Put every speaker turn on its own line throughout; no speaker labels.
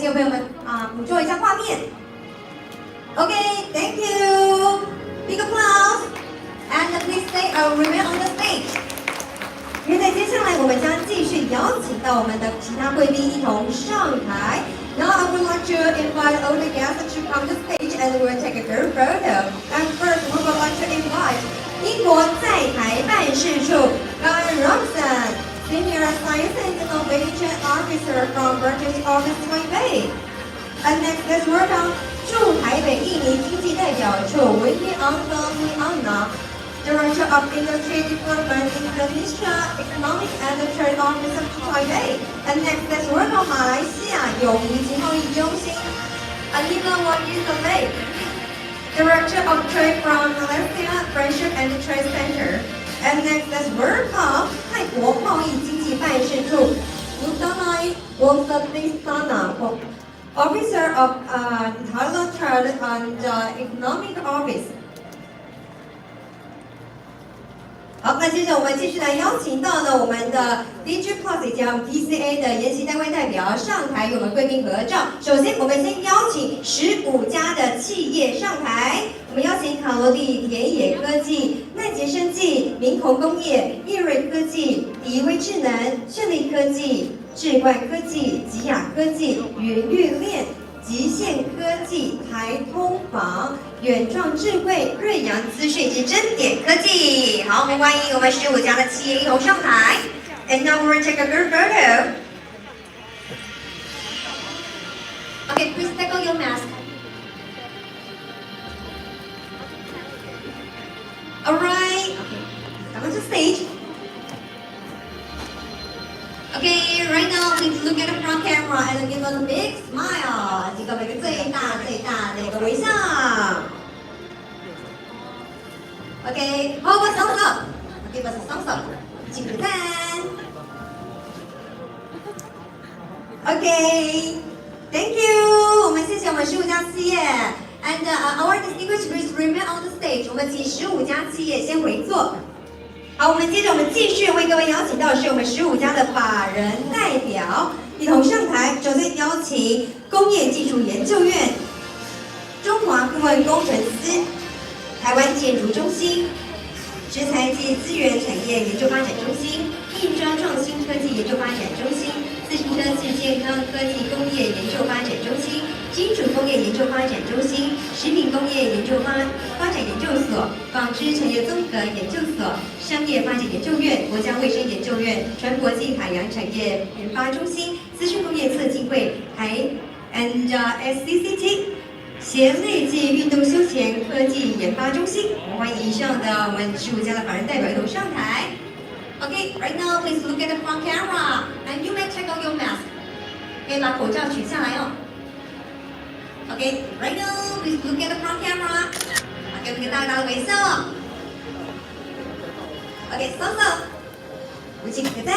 请朋友们捕捉一下画面。OK，Thank you， big applause， and please stay remain on the stage。现在接下来我们将继续邀请到我们的其他贵宾一同上台。Now I would like to invite all the guests to come to the stage and we'll take a group photo. And first we would like to invite 英国在台办事处 Guy Robson, Senior Science and Innovation Officer from British Office Taipei. And next let's welcome 驻台北印尼经济代表处 Winnie Anna, Director of Industry Development Indonesia Economic and Trade Office of Taipei. And next, let's welcome 马来西亚友谊及贸易中心 Anita Wahid, Director of Trade from Malaysia Friendship and Trade Center. And next, let's welcome 泰国贸易经济办事处 Nutanai Wongsadisana, Officer of Thailand Trade and Economic Office. 好，那接着我们继续来邀请到呢我们的 DIGI+ 以及 TCA 的研习单位代表上台与我们贵宾合照。首先，我们先邀请15家的企业上台。我们邀请卡罗蒂田野科技、奈杰生技、明宏工业、易瑞科技、迪威智能、顺利科技、智冠科技、吉雅科技、云绿链、极限科技、台通房、远创智慧、瑞阳资讯及臻点科技。好，我们欢迎我们15家的企业一同上台。And now we'll take a group photo. Okay, please take off your mask. Alright. Come on to stage. Okay, right now please look at the front camera and give us a big smile. 给我们一个最大的一个微笑。Okay, how about thumbs up? Give us a thumbs up. 请点赞。Okay, thank you. 我们谢谢我们15家企业。And our distinguished guests remain on the stage. 我们请15家企业先回座。好，我们接着继续为各位邀请到的是我们15家的法人代表一同上台。首先邀请工业技术研究院、中华顾问工程司、台湾建筑中心、食材及资源产业研究发展中心、印章创新科技研究发展中心、自行车及健康科技工业研究发展中心、金属工业研究发展中心、食品工业研究发展研究所、纺织产业综合研究所、商业发展研究院、国家卫生研究院、船国际海洋产业研发中心、资讯工业策进会、and SCCT 协力暨运动休闲科技研发中心。我们欢迎以上的我们15家的法人代表一同上台。Okay, right now please look at the front camera and you may take off your mask. 可以把口罩取下来哦。Okay, right now please look at the front camera. 给我们一个大大的微笑。Okay, thumbs up. 我请个赞。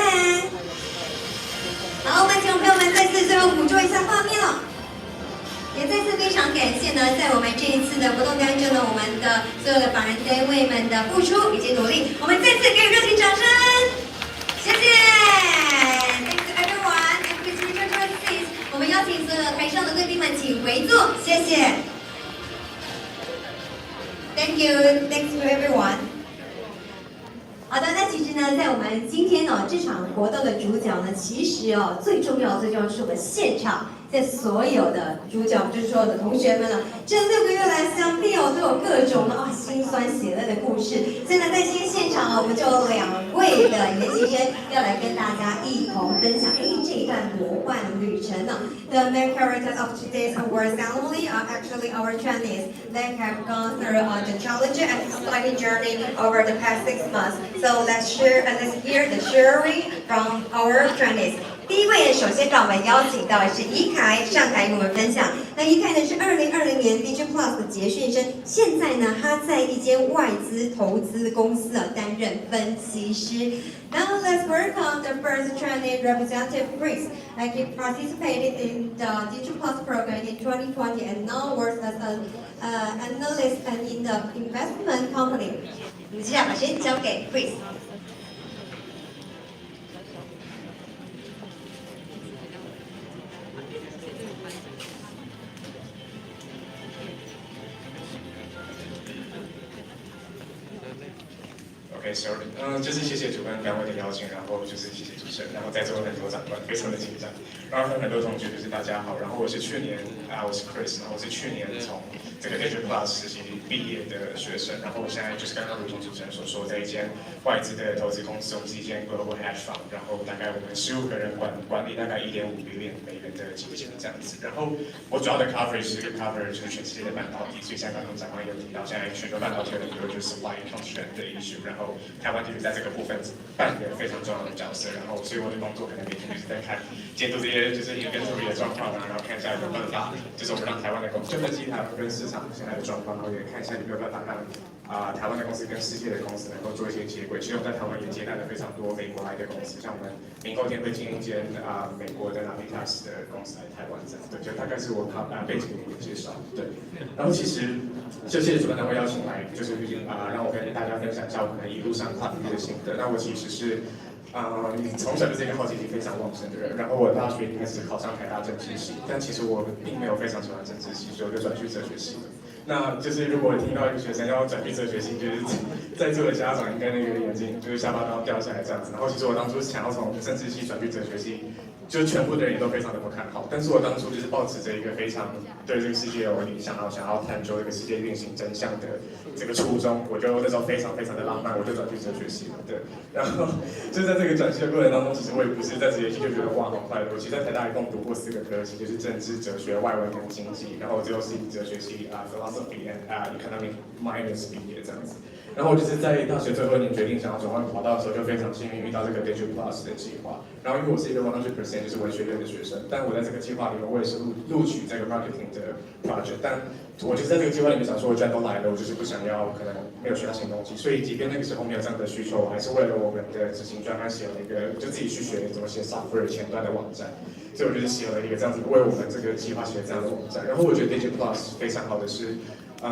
好，我们请朋友们再次最后捕捉一下画面哦。也再次非常感谢呢，在我们这一次的活动当中呢，我们的所有的法人单位们的付出以及努力，我们再次给予热情掌声，谢谢。Thanks to everyone, and please return to your seats. 我们邀请所有台上的贵宾们请回座，谢谢。Thank you, thanks to everyone. 好的，那其实呢，在我们今天这场活动的主角呢，其实最重要是我们现场。在所有的主角，就是所有的同学们呢，这6个月来相必都有各种的辛酸血泪的故事。所以呢，在今天现场我们就有2位的研习生要来跟大家一同分享这一段魔幻旅程呢。The main characters of today's award ceremony are actually our trainees. They have gone through the challenging and exciting journey over the past 6 months. So let's hear the sharing from our trainees. 第一位，首先让我们邀请到的是怡凯上台与我们分享。那怡凯呢是2020年 DIGI+ 的结训生，现在呢他在一间外资投资公司担任分析师。Now let's welcome the first trainee representative Chris. He participated in the DIGI+ program in 2020 and now works as an analyst in the investment company. 我们接下来把时间交给 Chris。
OK， sorry， 就是谢谢主办单位的邀请，然后就是谢谢主持人，然后在座很多长官非常的紧张，然后很多同学就是大家好，然后我是去年我是 Chris， 然后我是去年从这个 DIGI+ 实习毕业的学生，然后我现在就是刚刚如同主持人所说，在一间外资的投资公司，我们是一间 global hedge fund， 然后大概我们15个人管理大概1.5 billion美元的基金这样子，然后我主要的 coverage 是 cover 就是全世界的半导体，所以像刚刚长官有提到，现在全球半导体有很多就是 supply constraint 的 issue， 然后台湾就是在这个部分扮演非常重要的角色，然后所以我的工作可能每天就是在看监督这些就是 inventory 的状况啊，然后看一下有没有办法，就是我们让台湾的公司就分析台湾跟市场现在的状况，然后也看一下有没有办法让台湾的公司跟世界的公司能够做一些接轨。其实我们在台湾也接待了非常多美国来的公司，像我们明后天会进一间美国的 Navitas 的公司来台湾这样，对，就大概是我背景的一个介绍，对。然后其实就谢谢主办单位邀请来，就是让我跟大家分享一下我可能一路上跨领域的心得。那我其实是从小就是一个好奇心非常旺盛的人，然后我大学一开始考上台大政治系，但其实我并没有非常喜欢政治系，所以我就转去哲学系了。那就是如果听到一个学生要转去哲学系，就是在座的家长应该那个眼睛就是下巴都要掉下来这样子。然后其实我当初想要从政治系转去哲学系，就全部的人也都非常的不看好。但是我当初就是抱持着一个非常对这个世界有理想，然后想要探究这个世界运行真相的这个初衷，我就那时候非常的浪漫，我就转去哲学系了。对，然后就在这个转系的过程当中，其实我也不是在哲学系就觉得哇好快乐。我其实在台大一共读过4个科系，就是政治、哲学、外文跟经济，然后最后是以哲学系philosophy and economic minors 毕业这样子。然后我就是在大学最后一年决定想要转换跑道的时候，就非常幸运遇到这个 DIGI+ 的计划。然后因为我是一个 100% 就是文学院的学生，但我在这个计划里面我也是录取这个 marketing 的 project， 但我就是在这个计划里面想说，我既然都来了，我就是不想要可能没有学到新东西，所以即便那个时候没有这样的需求，我还是为了我们的执行专案写了一个，就自己去学怎么写 software 前端的网站，所以我就是写了一个这样子为我们这个计划写这样的网站。然后我觉得 DIGI+ 非常好的是。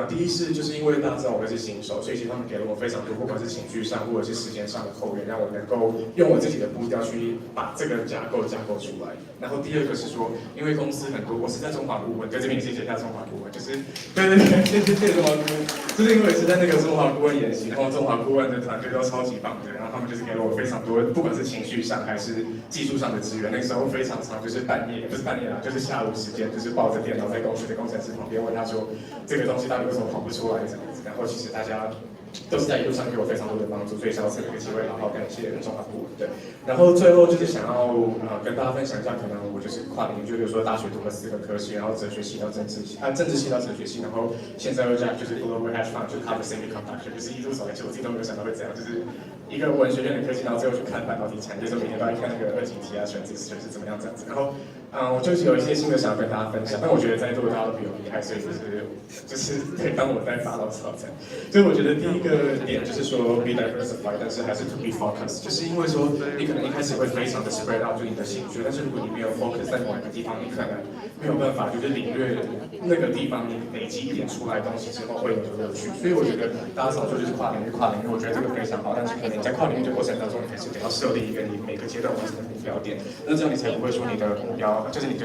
第一是就是因为大家知道我们是新手，所以其实他们给了我非常多，不管是情绪上或者是时间上的后援，让我能够用我自己的步调去把这个架构出来。然后第二个是说，因为公司很多，我是在中华顾问，在这边谢谢一下中华顾问，就是对，谢谢中华顾问，就是因为是在那个中华顾问演习，然后中华顾问的团队都超级棒的，然后他们就是给了我非常多，不管是情绪上还是技术上的资源。那个时候非常长，就是半夜，不是半夜啦，就是下午时间，就是抱着电脑在公司的工程师旁边问他说这个东西为什么跑不出来这样子？然后其实大家都是在一路上给我非常多的帮助，所以想要趁这个机会好好感谢中华顾问。对，然后最后就是想要跟大家分享一下，可能我就是跨领域，就比如说大学读了4个科系，然后哲学系到政治系，政治系到哲学系，然后现在又在就是 global hedge fund 就 cover semiconductor， 就是一路走来，其实我自己都没有想到会这样，就是一个文学院的科系，然后最后去看半导体产业，就每天都在看那个2级体选择是怎么样这样子，然后。我就是有一些新的想要跟大家分享，但我觉得在座大家都比我厉害，所以就是可以当我在发牢骚这样。所以我觉得第一个点就是说 be diversified， 但是还是 to be focused， 就是因为说你可能一开始会非常的 spread out 就你的兴趣，但是如果你没有 focus 在某一个地方，你可能没有办法就是领略那个地方你累积一点出来的东西之后会有乐趣。所以我觉得大家常说就是跨领域，我觉得这个非常好，但是可能你在跨领域的过程当中，你还是得要设立一个你每个阶段完成的目标点，那这样你才不会说你的目标就是你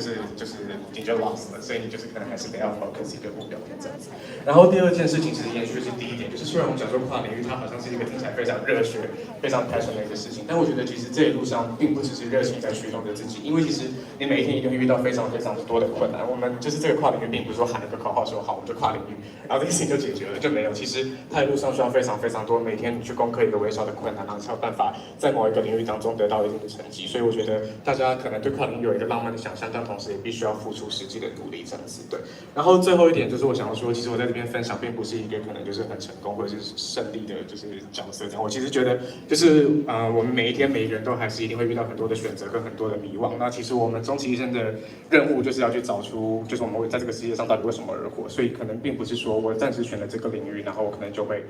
就 lost 了，所以你就是可能还是得要 focus 一个目标点这样子。然后第二件事情其实延续的是第一点，就是虽然我们讲说跨领域它好像是一个听起来非常热血、非常 passion 的一个事情，但我觉得其实这一路上并不只是热情在驱动着自己，因为其实你每一天一定会遇到非常多的困难。我们就是这个跨领域，并不是说喊一个口号说好我们就跨领域，然后这个事情就解决了，就没有。其实它一路上需要非常多，每天你去攻克一个微小的困难，然后才有办法在某一个领域当中得到一定的成绩。所以我觉得大家可能对跨领域有一个浪漫的想象，但同时也必须要付出实际的努力这样子。对，然后最后一点就是我想要说，其实我在这边分享并不是一个可能就是很成功或者是胜利的就是角色这样。我其实觉得就是我们每一天每一个人都还是一定会遇到很多的选择跟很多的迷惘。那其实我们终其一生的任务就是要去找出就是我们在这个世界上到底为什么而活。所以可能并不是说我暂时选了这个领域，然后我可能就会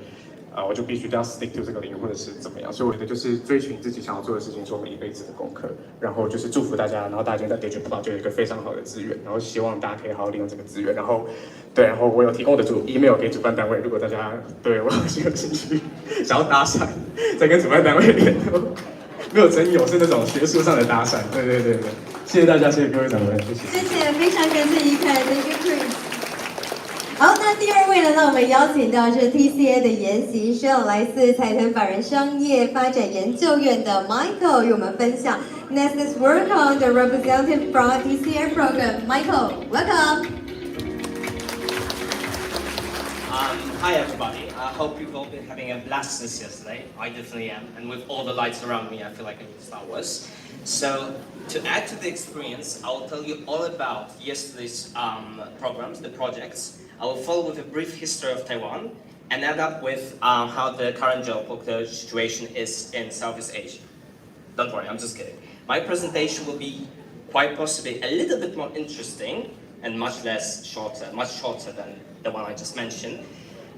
我就必须都要 stick to 这个领域或者是怎么样。所以我觉得就是追寻自己想要做的事情，是我们一辈子的功课。然后就是祝福大家，然后大家在 DIGI+ 就有一个非常好的资源，然后希望大家可以好好利用这个资源。然后对，然后我有提供我的email 给主办单位，如果大家对我有兴趣想要搭讪，再跟主办单位联络。没有争议，我是那种学术上的搭讪。对，谢谢大家，谢谢各位长官，谢谢。
谢谢，非常感谢怡凯，Thank you Chris。好，那第二位呢？那我们邀请到是 TCA 的研习生，来自财团法人商业发展研究院的 Michael 与我们分享 Next work on the representative from TCA program. Michael, welcome.
Hi everybody, I hope you've all been having a blast since yesterday. I definitely am, and with all the lights around me, I feel like I'm in Star Wars. So, to add to the experience, I will tell you all about yesterday's programs, the projects. I will follow with a brief history of Taiwan, and end up with how the current geopolitical situation is in Southeast Asia. Don't worry, I'm just kidding. My presentation will be quite possibly a little bit more interesting, and much shorter than the one I just mentioned.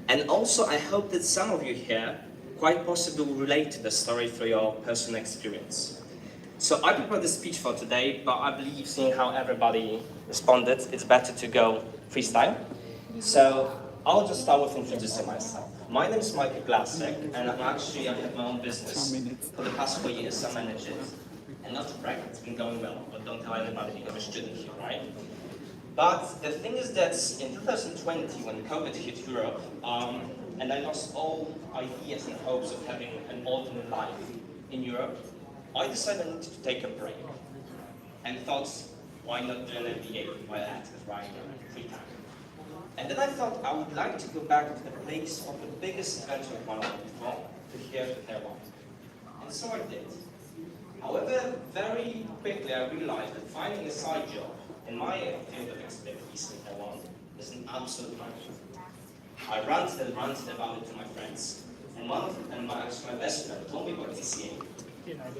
And also, I hope that some of you here quite possibly will relate to the story through your personal experience. So I prepared the speech for today, but I believe seeing how everybody responded, it's better to go freestyle. So I'll just start with introducing myself. My name is Michael Glasek, and I have my own business. For the past 4 years, I manage it. And not to brag, it's been going well, but don't tell anybody I'm a student here, right? But the thing is that in 2020, when COVID hit Europe, and I lost all ideas and hopes of having an alternate life in Europe, I decided I needed to take a break. And thought, why not do an MBA while at it, right? Free time. And then I thought I would like to go back to the place of the biggest adventure of my life before, to here to Taiwan. And so I did. However, very quickly I realized that finding a side job in my field of expertise in Taiwan is an absolute nightmare. I ranted about it to my friends, and my best friend told me about TCA.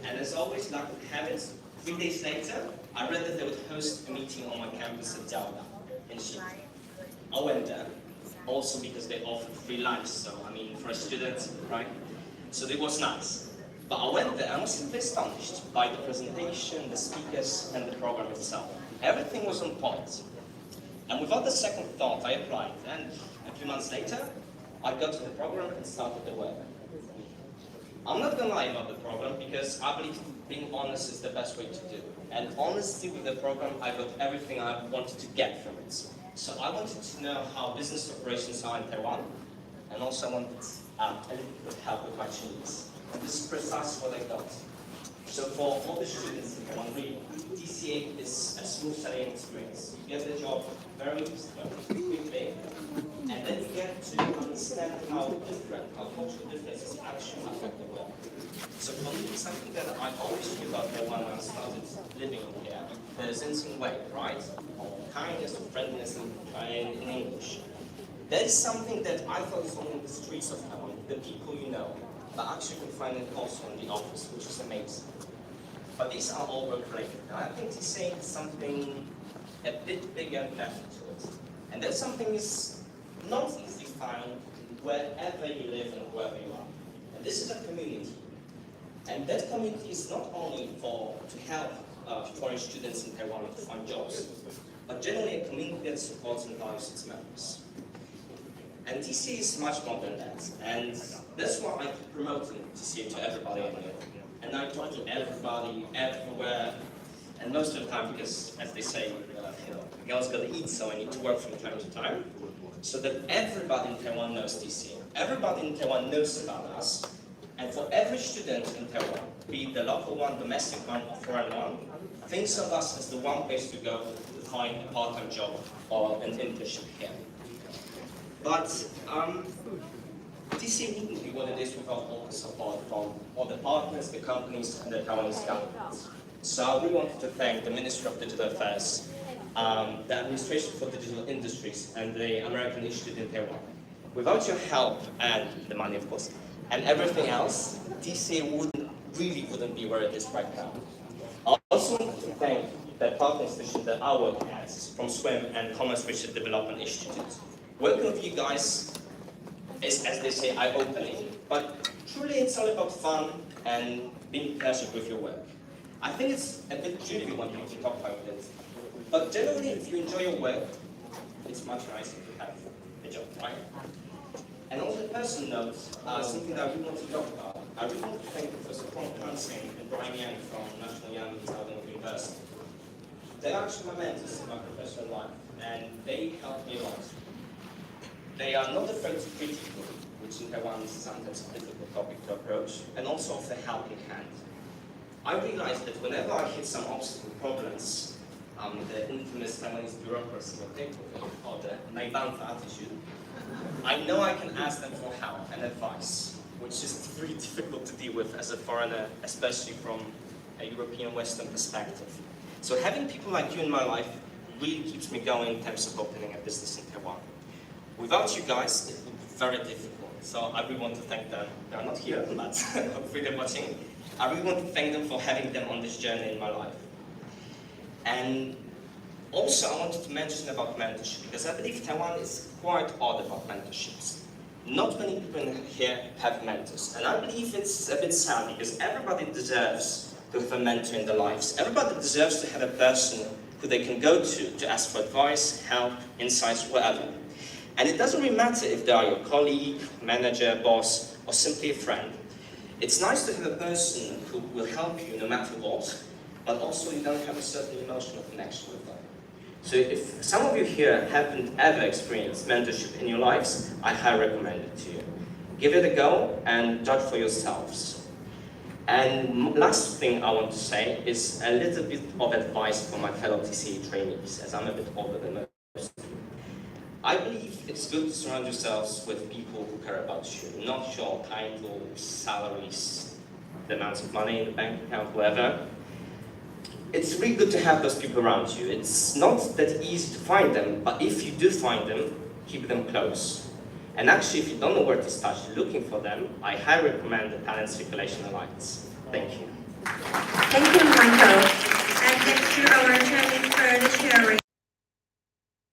And as always, luck would have it, 3 days later, I read that they would host a meeting on my campus at Jiaoda in Xinjiang. I went there, also because they offered free lunch, so I mean, for a student, right? So it was nice. But I went there and was simply astonished by the presentation, the speakers, and the program itself. Everything was on point. And without a second thought, I applied. And a few months later, I got to the program and started the work. I'm not going to lie about the program because I believe being honest is the best way to do. And honestly with the program, I got everything I wanted to get from it. So I wanted to know how business operations are in Taiwan, and also I wanted a little bit of help with my needs. And this is precisely what I got. So for all the students in Taiwan, really, TCA is a smooth sailing experience. You get the job very quickly, and then you get to understand how cultural differences actually affect the world. So for me, something that I always knew about Taiwan when I started living here, the Zen way, right? Or kindness or friendliness in English. That is something that I thought is only in the streets of Taiwan, the people you know, but actually you can find it also in the office, which is amazing. But these are all work-related. And I think TCA is something a bit bigger and better to it. And that something is not easily found wherever you live and wherever you are. And this is a community. And that community is not only to help foreign students in Taiwan to find jobs, but generally a community that supports and values its members. And TCA is much more than that. And that's why I keep promoting TCA to everybody I know. And I talk to everybody, everywhere, and most of the time because, as they say, girls gotta eat, so I need to work from time to time. So that everybody in Taiwan knows TCA. Everybody in Taiwan knows about us. And for every student in Taiwan, be it the local one, domestic one, or foreign one, thinks of us as the one place to go to find a part-time job or an internship here. But TCA wouldn't be what it is without all the support from all the partners, the companies, and the Taiwanese government. So I really wanted to thank the Ministry of Digital Affairs, the Administration for Digital Industries, and the American Institute in Taiwan. Without your help, and the money of course, and everything else, TCA wouldn't be where it is right now. I also want to thank the partner institution that I work at, from SWIM and Commerce Research Development Institute. Working with you guys is, as they say, eye-opening, but truly it's all about fun and being pleasured with your work. I think it's a bit tricky when people talk about it, but generally if you enjoy your work, it's much nicer to have a job, right? And on the personal note, something that I really want to talk about, I really want to thank Professor Hong Singh and Brian Yang from National Young University. They're actually my mentors in my professional life, and they helped me a lot. They are not afraid to critical, which in Taiwan is sometimes a difficult topic to approach, and also of the helping hand. I realized that whenever I hit some obstacle problems, the infamous Taiwanese bureaucracy will take over, or the naibanfa attitude, I know I can ask them for help and advice, which is very difficult to deal with as a foreigner, especially from a European Western perspective. So having people like you in my life really keeps me going in terms of opening a business in Taiwan. Without you guys, it would be very difficult. So I really want to thank them. They're not here, but hopefully they're watching. I really want to thank them for having them on this journey in my life. And also I wanted to mention about mentorship, because I believe Taiwan is quite odd about mentorships. Not many people here have mentors, and I believe it's a bit sad because everybody deserves to have a mentor in their lives. Everybody deserves to have a person who they can go to ask for advice, help, insights, whatever. And it doesn't really matter if they are your colleague, manager, boss, or simply a friend. It's nice to have a person who will help you no matter what, but also you don't have a certain emotional connection with them. So if some of you here haven't ever experienced mentorship in your lives, I highly recommend it to you. Give it a go and judge for yourselves. And last thing I want to say is a little bit of advice for my fellow TCA trainees, as I'm a bit older than most of you. I believe it's good to surround yourselves with people who care about you, not your titles, salaries, the amounts of money in the bank account, whatever. It's really good to have those people around you. It's not that easy to find them, but if you do find them, keep them close. And actually, if you don't know where to start looking for them, I highly recommend the Talent Circulation Alliance. Thank you.
Thank you, Michael. And thanks to our training for the sharing.